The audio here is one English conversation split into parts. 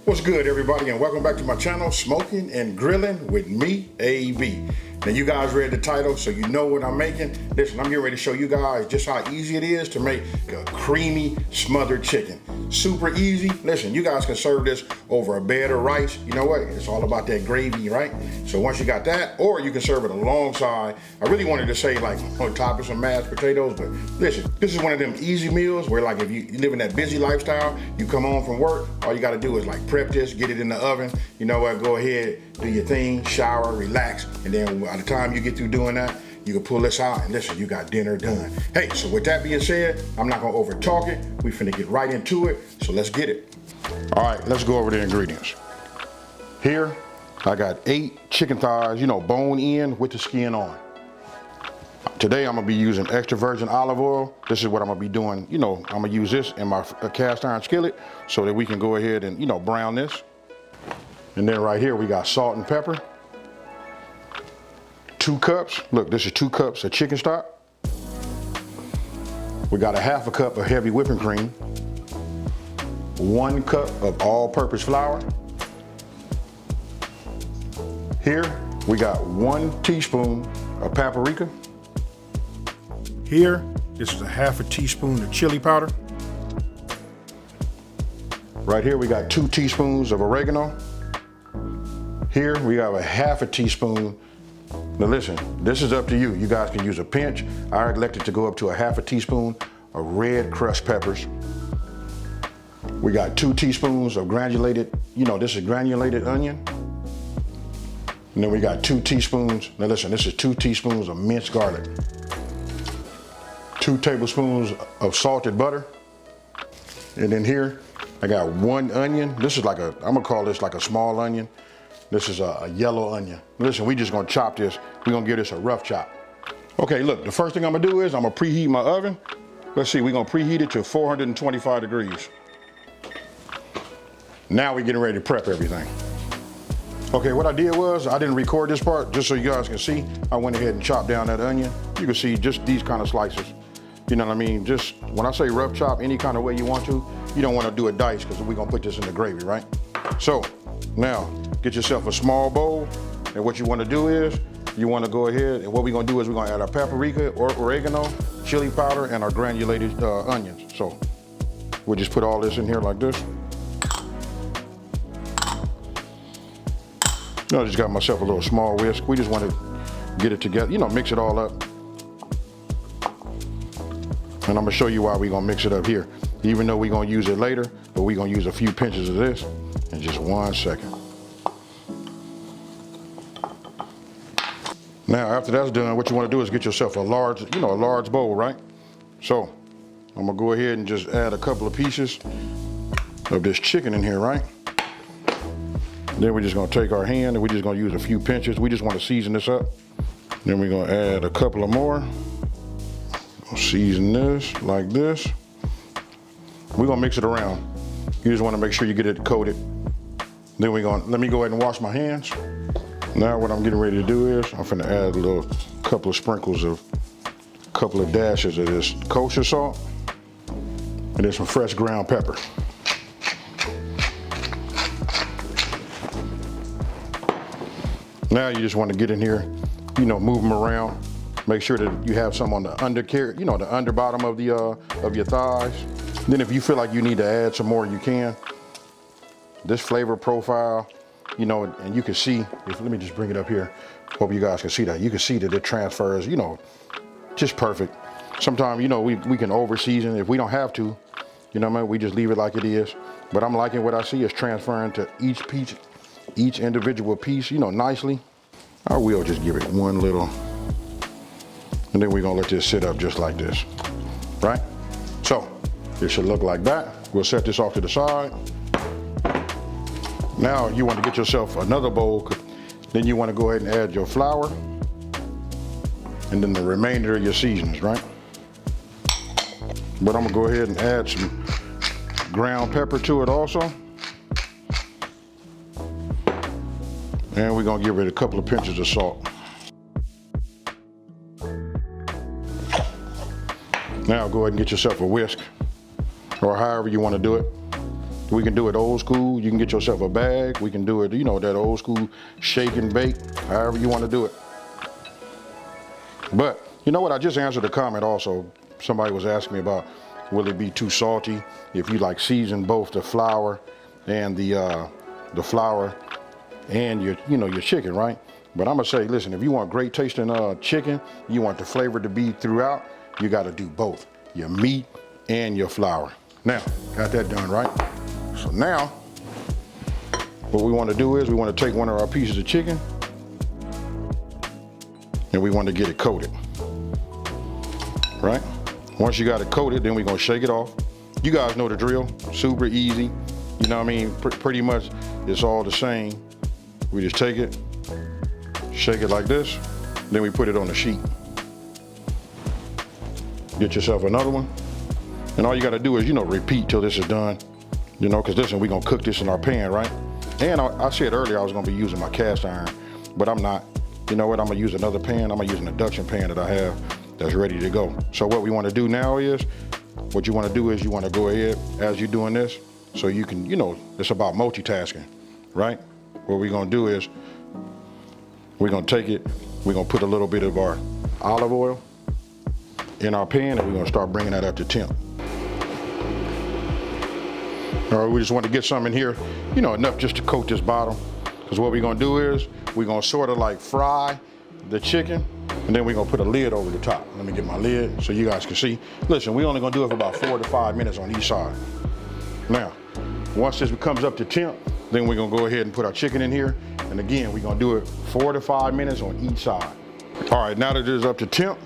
What's good, everybody, and welcome back to my channel, Smoking and Grilling with me, AB. Now, you guys read the title, so you know what I'm making. Listen, I'm getting ready to show you guys just how easy it is to make a creamy smothered chicken. Super easy. Listen, you guys can serve this over a bed of rice. You know what? It's all about that gravy, right? So once you got that, or you can serve it alongside. I really wanted to say like on top of some mashed potatoes, but listen, this is one of them easy meals where like if you live in that busy lifestyle, you come home from work, all you got to do is like prep this, get it in the oven. You know what? Go ahead, do your thing, shower, relax, and then by the time you get through doing that, you can pull this out and listen, you got dinner done. Hey, so with that being said, I'm not gonna over talk it. We finna get right into it, so let's get it. All right, let's go over the ingredients. Here, I got 8 chicken thighs, bone in with the skin on. Today, I'm gonna be using extra virgin olive oil. This is what I'm gonna be doing. I'm gonna use this in my cast iron skillet so that we can go ahead and, brown this. And then right here, we got salt and pepper. 2 cups, look, this is 2 cups of chicken stock. We got a half a cup of heavy whipping cream. 1 cup of all-purpose flour. Here, we got 1 teaspoon of paprika. Here, this is a half a teaspoon of chili powder. Right here, we got 2 teaspoons of oregano. Here, we have a half a teaspoon. Now listen, this is up to you. You guys can use a pinch. I elected to go up to a half a teaspoon of red crushed peppers. We got 2 teaspoons of granulated, this is granulated onion. And then we got 2 teaspoons, now listen, this is 2 teaspoons of minced garlic. 2 tablespoons of salted butter. And then here, I got 1 onion. This is like I'm gonna call this like a small onion. This is a yellow onion. Listen, we just gonna chop this. We're gonna give this a rough chop. Okay, look, the first thing I'm gonna do is I'm gonna preheat my oven. Let's see, we're gonna preheat it to 425 degrees. Now we're getting ready to prep everything. Okay, what I did was, I didn't record this part, just so you guys can see. I went ahead and chopped down that onion. You can see just these kind of slices. You know what I mean? Just, when I say rough chop, any kind of way you want to, you don't wanna do it dice, because we're gonna put this in the gravy, right? So, now, get yourself a small bowl, and what you want to do is, you want to go ahead, and what we're going to do is we're going to add our paprika, or oregano, chili powder, and our granulated onions. So, we'll just put all this in here like this. I just got myself a little small whisk. We just want to get it together, mix it all up. And I'm going to show you why we're going to mix it up here. Even though we're going to use it later, but we're going to use a few pinches of this. In just 1 second. Now, after that's done, what you want to do is get yourself a large, a large bowl, right? So, I'm gonna go ahead and just add a couple of pieces of this chicken in here, right? Then we're just gonna take our hand and we're just gonna use a few pinches. We just want to season this up. Then we're gonna add a couple of more. Season this like this. We're gonna mix it around. You just want to make sure you get it coated. Then let me go ahead and wash my hands. Now what I'm getting ready to do is, I'm finna add a couple of sprinkles of, a couple of dashes of this kosher salt, and then some fresh ground pepper. Now you just want to get in here, move them around. Make sure that you have some on the the under bottom of your thighs. Then if you feel like you need to add some more, you can. This flavor profile, and you can see, let me just bring it up here. Hope you guys can see that. You can see that it transfers, just perfect. Sometimes, we can over season if we don't have to, we just leave it like it is. But I'm liking what I see is transferring to each individual piece, nicely. I will just give it one little, and then we're gonna let this sit up just like this, right? So, it should look like that. We'll set this off to the side. Now you want to get yourself another bowl. Then you want to go ahead and add your flour and then the remainder of your seasonings, right? But I'm gonna go ahead and add some ground pepper to it also. And we're gonna give it a couple of pinches of salt. Now go ahead and get yourself a whisk, or however you want to do it. We can do it old school. You can get yourself a bag. We can do it, you know, that old school shake and bake, however you want to do it. But you know what? I just answered a comment also. Somebody was asking me about, will it be too salty if you like season both the flour and the flour and your chicken, right? But I'm gonna say, listen, if you want great tasting chicken, you want the flavor to be throughout, you got to do both, your meat and your flour. Now, got that done, right? So now, what we want to do is we want to take one of our pieces of chicken and we want to get it coated, right? Once you got it coated, then we're gonna shake it off. You guys know the drill, super easy. You know what I mean? Pretty much it's all the same. We just take it, shake it like this, then we put it on the sheet. Get yourself another one. And all you gotta do is, repeat till this is done. Cause listen, we're gonna cook this in our pan, right? And I said earlier I was gonna be using my cast iron, but I'm not. You know what, I'm gonna use another pan. I'm gonna use an induction pan that I have that's ready to go. So what we wanna do now is, what you wanna do is you wanna go ahead as you're doing this, so you can, it's about multitasking, right? What we're gonna do is, we're gonna take it, we're gonna put a little bit of our olive oil in our pan and we're gonna start bringing that up to temp. All right, we just want to get some in here, enough just to coat this bottom. Because what we're gonna do is, we're gonna sort of like fry the chicken, and then we're gonna put a lid over the top. Let me get my lid so you guys can see. Listen, we're only gonna do it for about 4 to 5 minutes on each side. Now, once this comes up to temp, then we're gonna go ahead and put our chicken in here. And again, we're gonna do it 4 to 5 minutes on each side. All right, now that it is up to temp,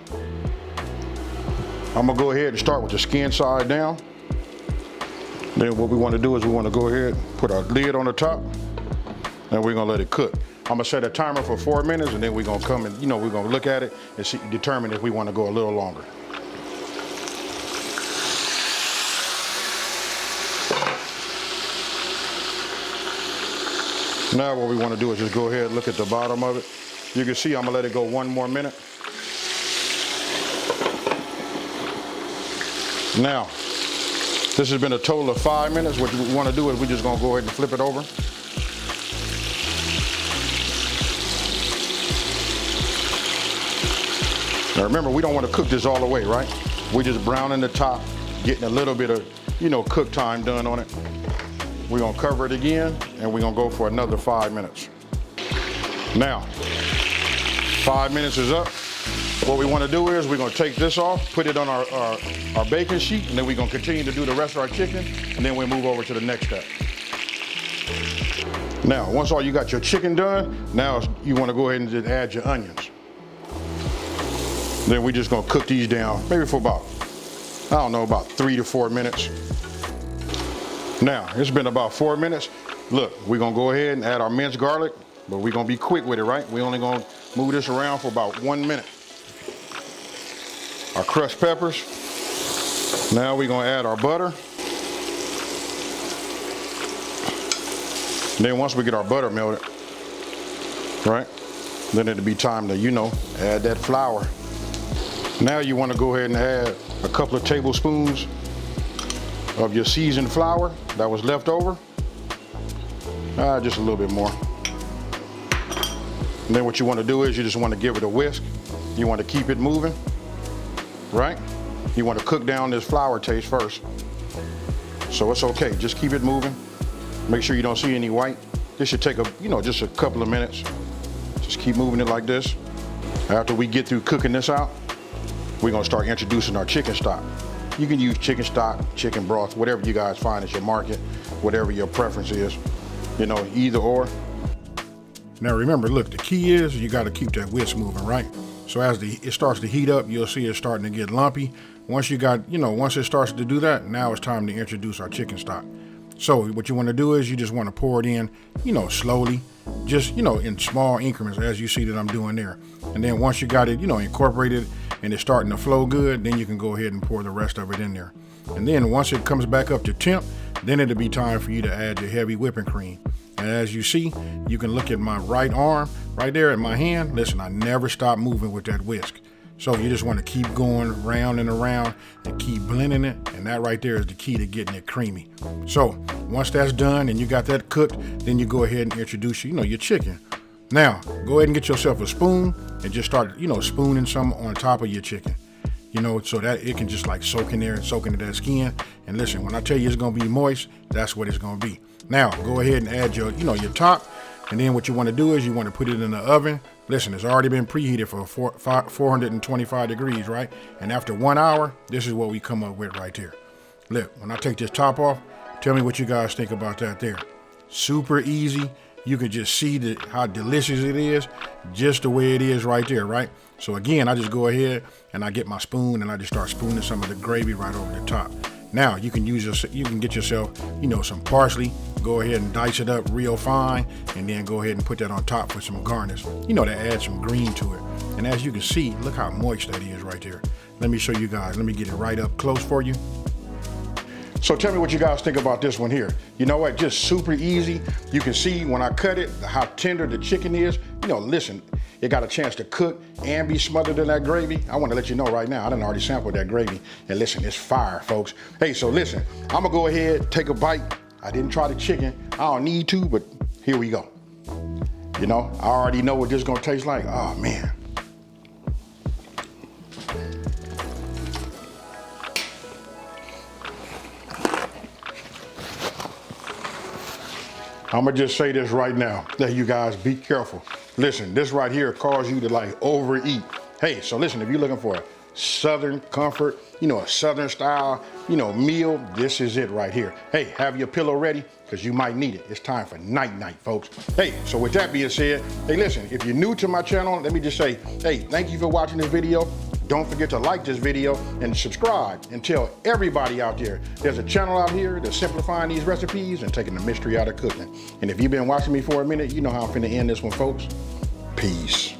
I'm gonna go ahead and start with the skin side down. Then what we wanna do is we wanna go ahead, put our lid on the top, and we're gonna let it cook. I'm gonna set a timer for 4 minutes, and then we're gonna come and, we're gonna look at it and determine if we wanna go a little longer. Now what we wanna do is just go ahead and look at the bottom of it. You can see I'm gonna let it go 1 more minute. Now, this has been a total of 5 minutes. What we wanna do is we're just gonna go ahead and flip it over. Now remember, we don't wanna cook this all the way, right? We're just browning the top, getting a little bit of, cook time done on it. We're gonna cover it again, and we're gonna go for another 5 minutes. Now, 5 minutes is up. What we wanna do is we're gonna take this off, put it on our baking sheet, and then we're gonna continue to do the rest of our chicken, and then we'll move over to the next step. Now, once you got your chicken done, now you wanna go ahead and just add your onions. Then we're just gonna cook these down, maybe for about 3 to 4 minutes. Now, it's been about 4 minutes. Look, we're gonna go ahead and add our minced garlic, but we're gonna be quick with it, right? We're only gonna move this around for about 1 minute. Our crushed peppers. Now we're gonna add our butter. And then once we get our butter melted, right? Then it'll be time to, add that flour. Now you wanna go ahead and add a couple of tablespoons of your seasoned flour that was left over. Just a little bit more. And then what you want to do is you just want to give it a whisk. You want to keep it moving, right? You want to cook down this flour taste first. So it's okay, just keep it moving. Make sure you don't see any white. This should take just a couple of minutes. Just keep moving it like this. After we get through cooking this out, we're gonna start introducing our chicken stock. You can use chicken stock, chicken broth, whatever you guys find at your market, whatever your preference is, either or. Now remember, look, the key is you gotta keep that whisk moving, right? So as it starts to heat up, you'll see it starting to get lumpy. Once once it starts to do that, now it's time to introduce our chicken stock. So what you wanna do is you just wanna pour it in, slowly, just, in small increments as you see that I'm doing there. And then once you got it, incorporated and it's starting to flow good, then you can go ahead and pour the rest of it in there. And then once it comes back up to temp, then it'll be time for you to add your heavy whipping cream. And as you see, you can look at my right arm, right there at my hand. Listen, I never stop moving with that whisk. So you just want to keep going round and around and keep blending it. And that right there is the key to getting it creamy. So Once that's done and you got that cooked, then you go ahead and introduce, your chicken. Now, go ahead and get yourself a spoon and just start, spooning some on top of your chicken. So that it can just like soak in there and soak into that skin. And listen, when I tell you it's gonna be moist, that's what it's gonna be. Now, go ahead and add your, your top. And then what you wanna do is you wanna put it in the oven. Listen, it's already been preheated for 425 degrees, right? And after 1 hour, this is what we come up with right there. Look, when I take this top off, tell me what you guys think about that there. Super easy. You can just see how delicious it is, just the way it is right there, right? So again, I just go ahead and I get my spoon and I just start spooning some of the gravy right over the top. Now you can get yourself, some parsley. Go ahead and dice it up real fine, and then go ahead and put that on top for some garnish. To add some green to it. And as you can see, look how moist that is right there. Let me show you guys. Let me get it right up close for you. So tell me what you guys think about this one here. You know what, just super easy. You can see when I cut it, how tender the chicken is. Listen, it got a chance to cook and be smothered in that gravy. I want to let you know right now, I done already sampled that gravy. And listen, it's fire, folks. Hey, so listen, I'm gonna go ahead, take a bite. I didn't try the chicken. I don't need to, but here we go. I already know what this is gonna taste like. Oh man. I'm gonna just say this right now, that you guys be careful. Listen, this right here causes you to like overeat. Hey, so listen, if you're looking for a Southern comfort, a Southern style, meal, this is it right here. Hey, have your pillow ready, because you might need it. It's time for night-night, folks. Hey, so with that being said, hey, listen, if you're new to my channel, let me just say, hey, thank you for watching this video. Don't forget to like this video and subscribe, and tell everybody out there there's a channel out here that's simplifying these recipes and taking the mystery out of cooking. And if you've been watching me for a minute, you know how I'm finna end this one, folks. Peace.